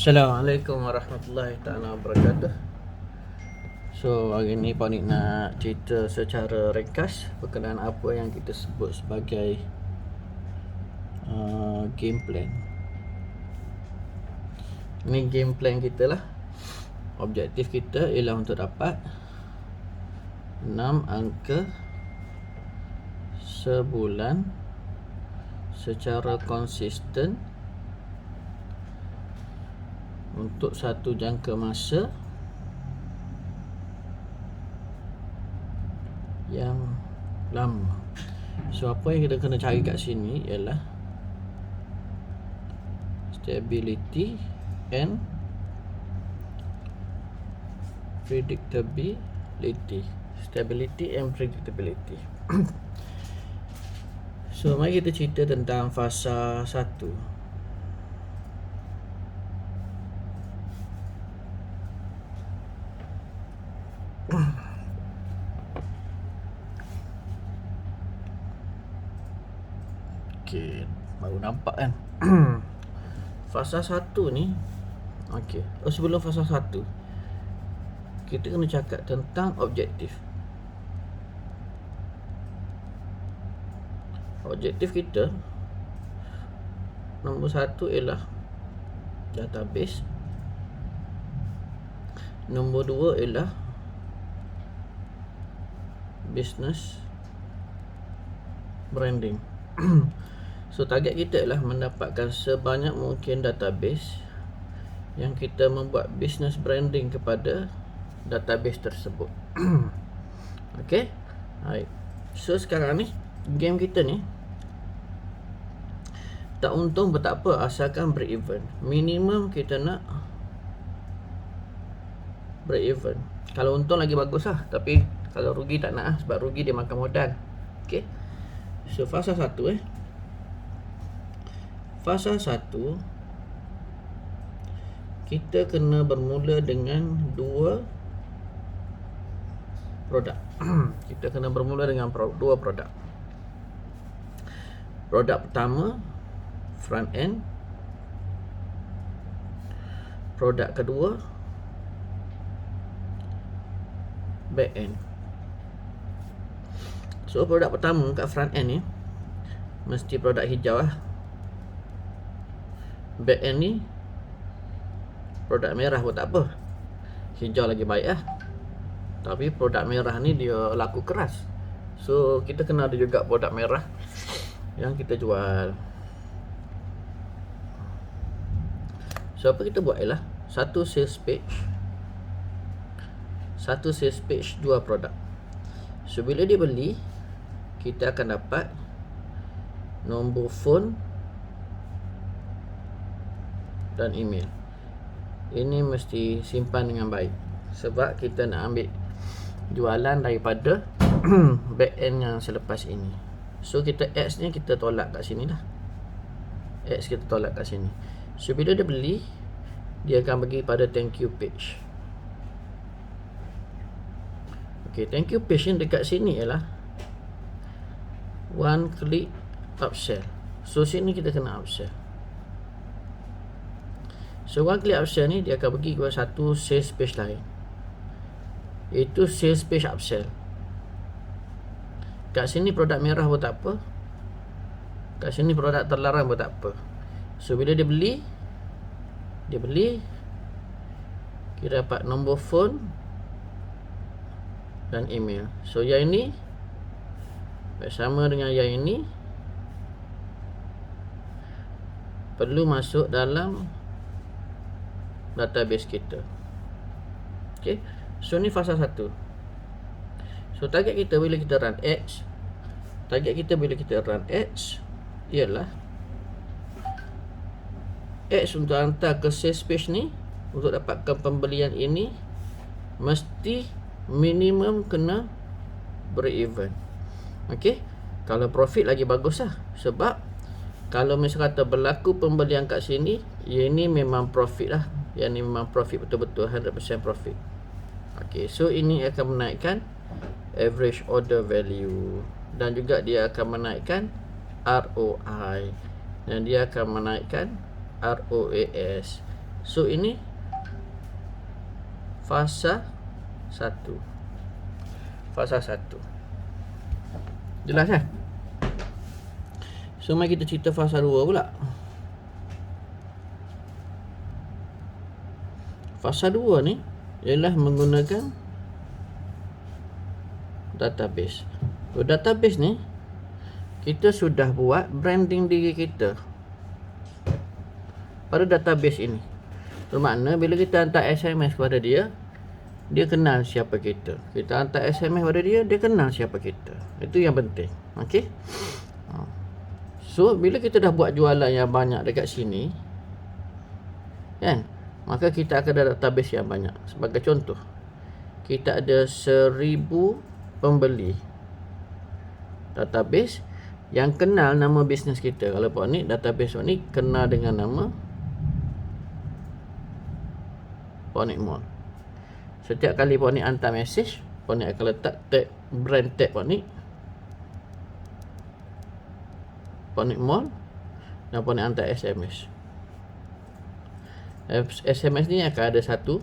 Assalamualaikum warahmatullahi ta'ala wabarakatuh. So hari ni Pak Nik nak cerita secara ringkas berkenaan apa yang kita sebut sebagai game plan. Ini game plan kita lah. Objektif kita ialah untuk dapat 6 angka sebulan secara konsisten untuk satu jangka masa yang lama. So apa yang kita kena cari kat sini ialah stability and predictability. Stability and predictability. So mari kita cerita tentang fasa 1. Okey, baru nampak kan. Fasa 1 ni, okey. Sebelum fasa 1, kita kena cakap tentang objektif. Objektif kita nombor 1 ialah database. Nombor 2 ialah business branding. So target kita ialah mendapatkan sebanyak mungkin database yang kita membuat business branding kepada database tersebut. Okay. Alright. So sekarang ni game kita ni tak untung pun tak apa, asalkan break even. Minimum kita nak break even. Kalau untung lagi bagus lah, tapi kalau rugi tak nak lah, sebab rugi dia makan modal. Okay. So fasa 1 Fasa 1 kita kena bermula dengan 2 produk. Kita kena bermula dengan 2 produk. Produk pertama front end. Produk kedua back end. So produk pertama kat front end ni mesti produk hijau lah. Back end ni produk merah pun tak apa, hijau lagi baik lah. Tapi produk merah ni dia laku keras, so kita kena ada juga produk merah yang kita jual. So apa kita buat ialah satu sales page, 2 produk. So bila dia beli, kita akan dapat nombor phone dan email. Ini mesti simpan dengan baik, sebab kita nak ambil jualan daripada back end yang selepas ini. So kita ads ni kita tolak kat sini lah. Ads kita tolak kat sini. So bila dia beli, dia akan pergi pada thank you page. Okay, thank you page ni dekat sini ialah one click upsell. So sini kita kena upsell. So one click upsell ni dia akan pergi ke satu sales page lain, iaitu sales page upsell. Kat sini produk merah pun tak apa, kat sini produk terlarang pun tak apa. So bila dia beli, kita dapat nombor phone dan email. So yang ini bersama dengan yang ini perlu masuk dalam database kita. Okay. So ni fasa 1. So target kita bila kita run ads, ialah ads untuk hantar ke sales page ni, untuk dapatkan pembelian ini mesti minimum kena break even. Okay. Kalau profit lagi bagus lah, sebab kalau misalnya kata berlaku pembelian kat sini, ini memang profit lah. Yang ni memang profit betul-betul, 100% profit. Okay, so ini akan menaikkan average order value, dan juga dia akan menaikkan ROI, dan dia akan menaikkan ROAS, So ini fasa 1. Fasa 1. Jelas kan? So mari kita cerita fasa 2 pula. Fasa 2 ni ialah menggunakan database. So, database ni kita sudah buat branding diri kita pada database ini. Bermakna bila kita hantar SMS kepada dia, dia kenal siapa kita. Kita hantar SMS kepada dia, dia kenal siapa kita. Itu yang penting. Okey. So bila kita dah buat jualan yang banyak dekat sini, kan, maka kita akan ada database yang banyak. Sebagai contoh, kita ada 1000 pembeli. Database yang kenal nama bisnes kita. Kalau Pak Nik, database Pak Nik kenal dengan nama Pak Nik Mall. Setiap kali Pak Nik hantar mesej, Pak Nik akan letak tag, brand tag Pak Nik, Pak Nik Mall, dan Pak Nik hantar SMS. SMS ni akan ada satu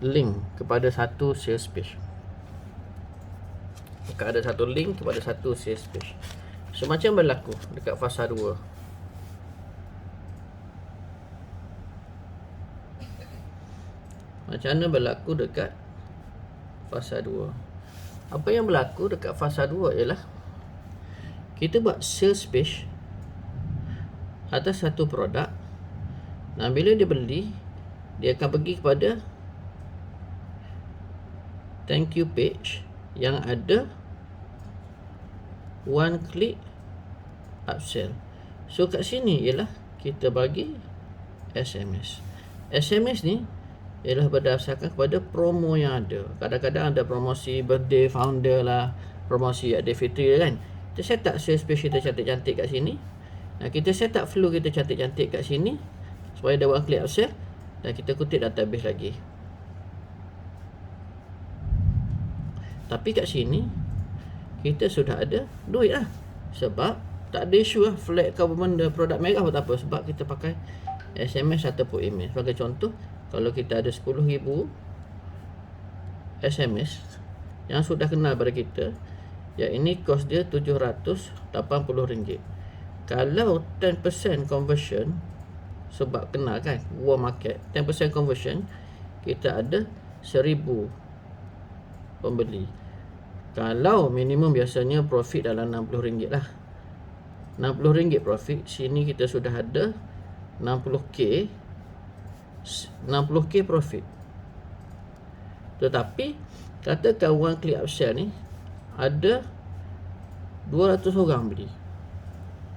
link kepada satu sales page. Akan ada satu link kepada satu sales page. So macam berlaku dekat fasa 2. Macam mana berlaku dekat fasa 2? Apa yang berlaku dekat fasa 2 ialah kita buat sales page atas satu produk. Nah, bila dia beli, dia akan pergi kepada thank you page yang ada one click upsell. So kat sini ialah kita bagi SMS. SMS ni ialah berdasarkan kepada promo yang ada. Kadang-kadang ada promosi birthday founder lah, promosi Aidil Fitri kan. Kita set up sales page kita cantik-cantik kat sini. Nah, kita set up flow kita cantik-cantik kat sini supaya ada one click upsell, dan kita kutip database lagi. Tapi kat sini kita sudah ada duit lah. Sebab tak ada isu lah flag ke benda produk merah atau apa. Sebab kita pakai SMS ataupun email. Sebagai contoh, kalau kita ada 10,000 SMS yang sudah kenal pada kita, yang ini kos dia RM780. Kalau 10% conversion, sebab kenal kan, warm market, 10% conversion, kita ada 1000 pembeli. Kalau minimum biasanya profit dalam RM60 lah. RM60 profit, sini kita sudah ada 60k profit. Tetapi katakan one click upsell ni ada 200 orang beli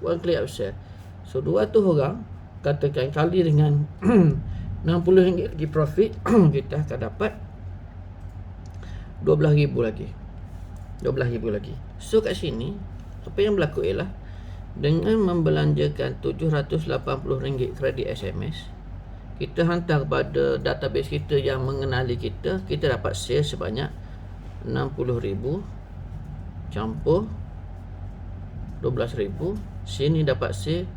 one click upsell. So 200 orang katakan kali dengan RM60 lagi profit, kita akan dapat RM12,000 lagi. RM12,000 lagi. So kat sini apa yang berlaku ialah dengan membelanjakan RM780 kredit SMS, kita hantar kepada database kita yang mengenali kita, kita dapat sales sebanyak RM60,000 campur RM12,000. Sini dapat sales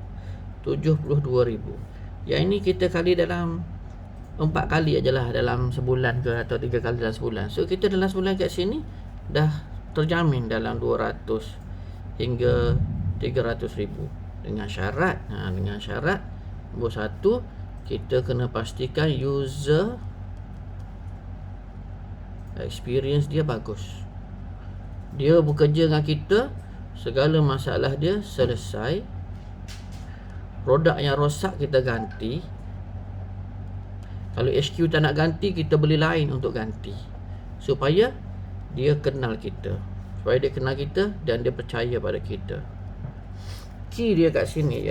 RM72,000. Yang ini kita kali dalam 4 kali ajalah dalam sebulan ke, atau 3 kali dalam sebulan. So kita dalam sebulan kat sini dah terjamin dalam 200 hingga 300,000 dengan syarat. Dengan syarat nombor 1, kita kena pastikan user experience dia bagus. Dia bekerja dengan kita, segala masalah dia selesai. Produk yang rosak kita ganti. Kalau HQ tak nak ganti, kita beli lain untuk ganti. Supaya dia kenal kita, supaya dia kenal kita dan dia percaya pada kita. Key dia kat sini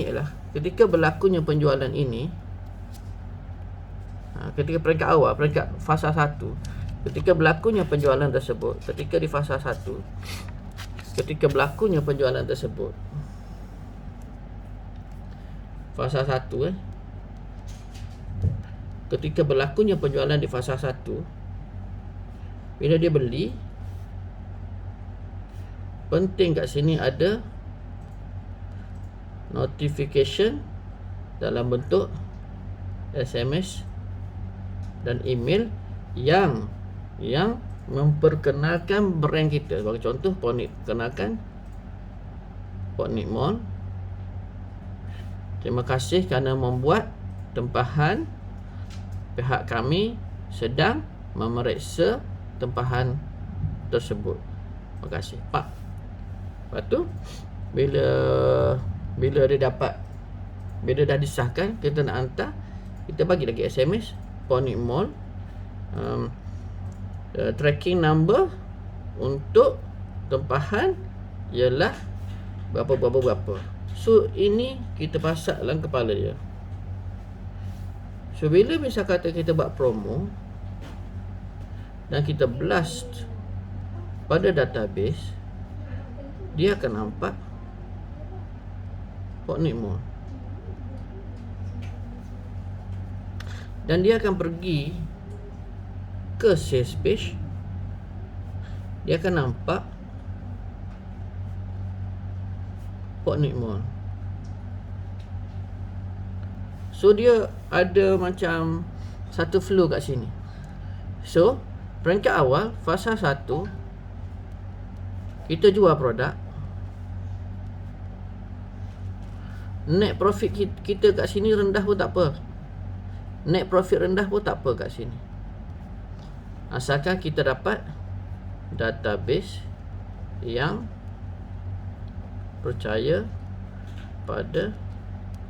ialah ketika berlakunya penjualan ini, ketika peringkat awal, peringkat fasa 1, ketika berlakunya penjualan tersebut, ketika di fasa 1, ketika berlakunya penjualan tersebut, fasa 1 ketika berlakunya penjualan di fasa 1, bila dia beli, penting kat sini ada notification dalam bentuk SMS dan email yang memperkenalkan brand kita. Sebagai contoh, Ponic perkenalkan Ponic Mall. Terima kasih kerana membuat tempahan. Pihak kami sedang memeriksa tempahan tersebut. Terima kasih, Pak. Lepas tu bila dia dapat, bila dah disahkan, kita nak hantar, kita bagi lagi SMS Ponic Mall, tracking number untuk tempahan ialah berapa. So ini kita pasang dalam kepala dia. So bila misal kata kita buat promo dan kita blast pada database, dia akan nampak Ponic Mall. Dan dia akan pergi ke sales page. Dia akan nampak Ponic Mall. So dia ada macam satu flow kat sini. So peringkat awal, fasa 1, kita jual produk. Net profit kita kat sini rendah pun tak apa. Net profit rendah pun tak apa kat sini, asalkan kita dapat database yang percaya pada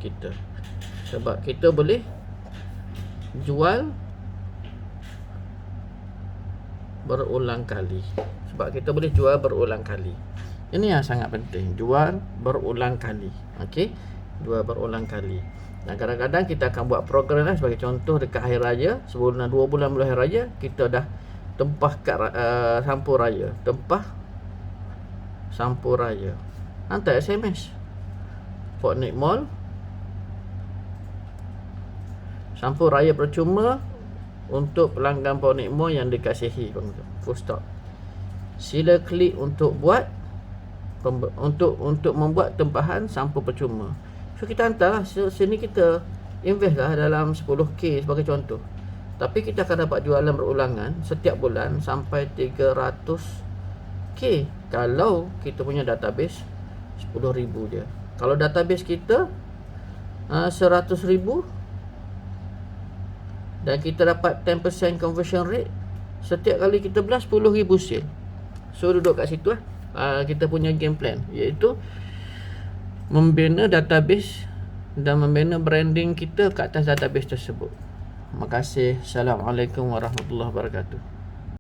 kita. Sebab kita boleh jual berulang kali. Ini yang sangat penting, jual berulang kali. Okey, jual berulang kali. Dan kadang-kadang kita akan buat program lah. Sebagai contoh, dekat Hari Raya, sebulan 2 bulan sebelum Hari Raya, kita dah tempah kat sampul raya. Tempah sampul raya, hantar SMS Ponic Mall, sampul raya percuma untuk pelanggan Ponic Mall yang dikasihi. Full stop. Sila klik untuk buat untuk membuat tempahan sampul percuma. So kita hantar lah. Sini kita invest lah dalam 10k sebagai contoh. Tapi kita akan dapat jualan berulangan setiap bulan sampai 300k kalau kita punya database 10,000 je. Kalau database kita 100,000 dan kita dapat 10% conversion rate, setiap kali kita belas 10,000 sale. So duduk kat situ lah. Kita punya game plan, iaitu membina database dan membina branding kita ke atas database tersebut. Terima kasih. Assalamualaikum warahmatullahi wabarakatuh.